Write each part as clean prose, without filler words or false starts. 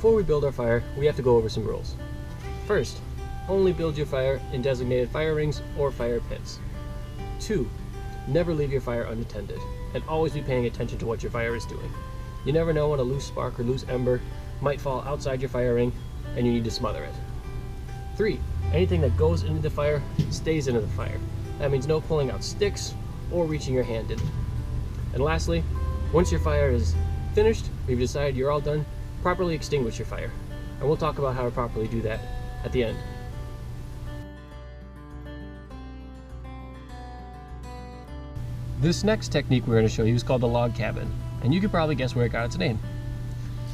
before we build our fire, we have to go over some rules. First, only build your fire in designated fire rings or fire pits. 2, never leave your fire unattended, and always be paying attention to what your fire is doing. You never know when a loose spark or loose ember might fall outside your fire ring and you need to smother it. 3, anything that goes into the fire stays into the fire. That means no pulling out sticks or reaching your hand in. And lastly, once your fire is finished, we've decided you're all done, properly extinguish your fire. And we'll talk about how to properly do that at the end. This next technique we're going to show you is called the log cabin, and you can probably guess where it got its name,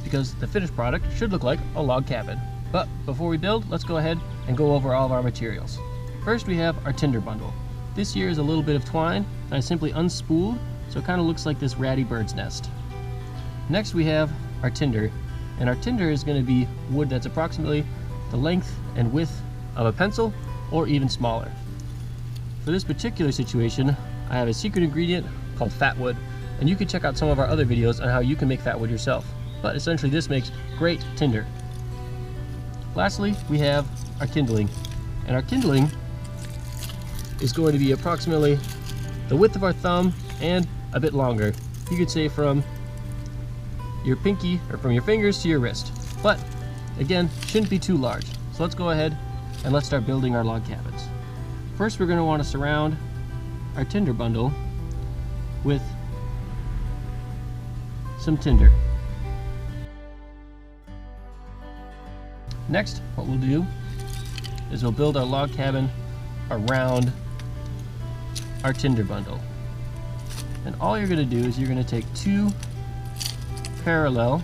because the finished product should look like a log cabin. But before we build, let's go ahead and go over all of our materials. First, we have our tinder bundle. This here is a little bit of twine that I simply unspooled, so it kind of looks like this ratty bird's nest. Next, we have our tinder, and our tinder is going to be wood that's approximately the length and width of a pencil, or even smaller. For this particular situation, I have a secret ingredient called fat wood, and you can check out some of our other videos on how you can make fat wood yourself. But essentially this makes great tinder. Lastly, we have our kindling, and our kindling is going to be approximately the width of our thumb and a bit longer. You could say from your pinky or from your fingers to your wrist, but again, shouldn't be too large. So let's go ahead and let's start building our log cabins. First, we're going to want to surround our tinder bundle with some tinder. Next, what we'll do is we'll build our log cabin around our tinder bundle. And all you're going to do is you're going to take 2 parallel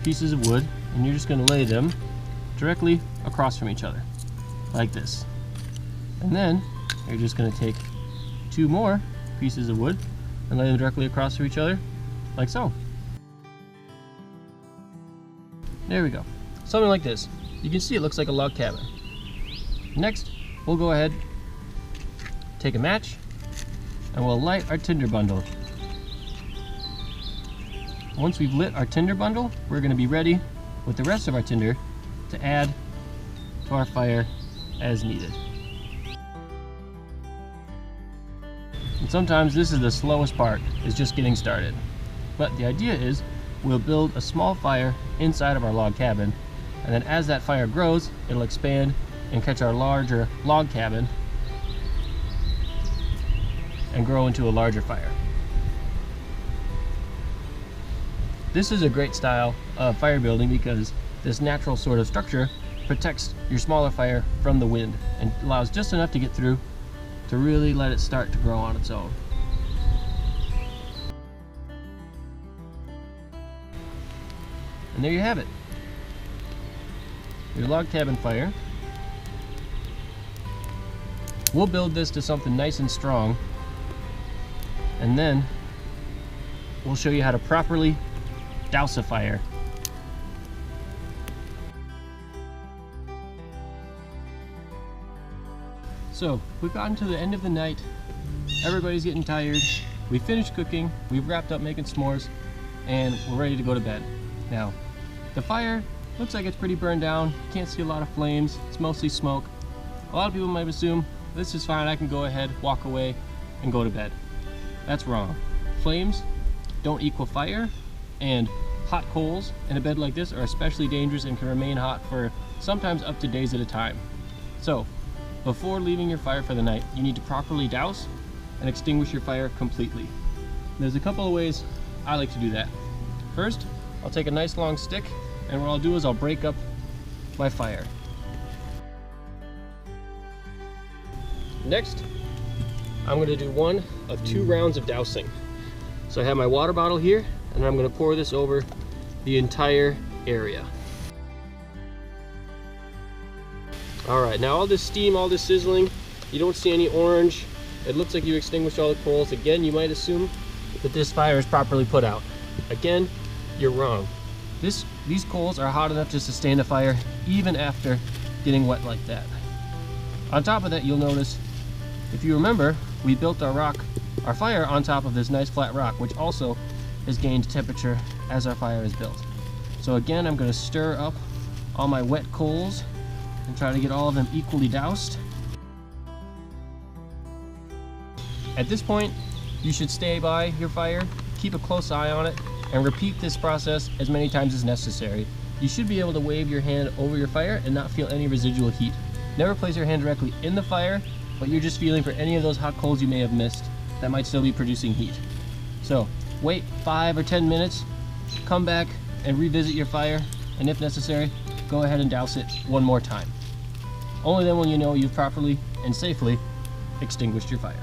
pieces of wood and you're just going to lay them directly across from each other, like this. And then you're just going to take 2 more pieces of wood and lay them directly across from each other, like so. There we go. Something like this. You can see it looks like a log cabin. Next, we'll go ahead, take a match, and we'll light our tinder bundle. Once we've lit our tinder bundle, we're going to be ready with the rest of our tinder to add to our fire as needed. And sometimes this is the slowest part, is just getting started. But the idea is we'll build a small fire inside of our log cabin, and then as that fire grows, it'll expand and catch our larger log cabin and grow into a larger fire. This is a great style of fire building because this natural sort of structure protects your smaller fire from the wind and allows just enough to get through to really let it start to grow on its own. And there you have it. Your log cabin fire. We'll build this to something nice and strong, and then we'll show you how to properly douse a fire. So we've gotten to the end of the night. Everybody's getting tired. We finished cooking. We've wrapped up making s'mores, and we're ready to go to bed. Now, the fire looks like it's pretty burned down. Can't see a lot of flames. It's mostly smoke. A lot of people might assume this is fine. I can go ahead, walk away, and go to bed. That's wrong. Flames don't equal fire, and hot coals in a bed like this are especially dangerous and can remain hot for sometimes up to days at a time. So, before leaving your fire for the night, you need to properly douse and extinguish your fire completely. There's a couple of ways I like to do that. First, I'll take a nice long stick, and what I'll do is I'll break up my fire. Next, I'm going to do one of 2 rounds of dousing. So I have my water bottle here, and I'm going to pour this over the entire area. Alright, now all this steam, all this sizzling, you don't see any orange. It looks like you extinguished all the coals. Again, you might assume that this fire is properly put out. Again, you're wrong. These coals are hot enough to sustain a fire even after getting wet like that. On top of that, you'll notice, if you remember, we built our fire on top of this nice flat rock, which also has gained temperature as our fire is built. So again, I'm going to stir up all my wet coals and try to get all of them equally doused. At this point, you should stay by your fire, keep a close eye on it, and repeat this process as many times as necessary. You should be able to wave your hand over your fire and not feel any residual heat. Never place your hand directly in the fire, but you're just feeling for any of those hot coals you may have missed that might still be producing heat. So wait 5 or 10 minutes, come back and revisit your fire, and if necessary, go ahead and douse it one more time. Only then will you know you've properly and safely extinguished your fire.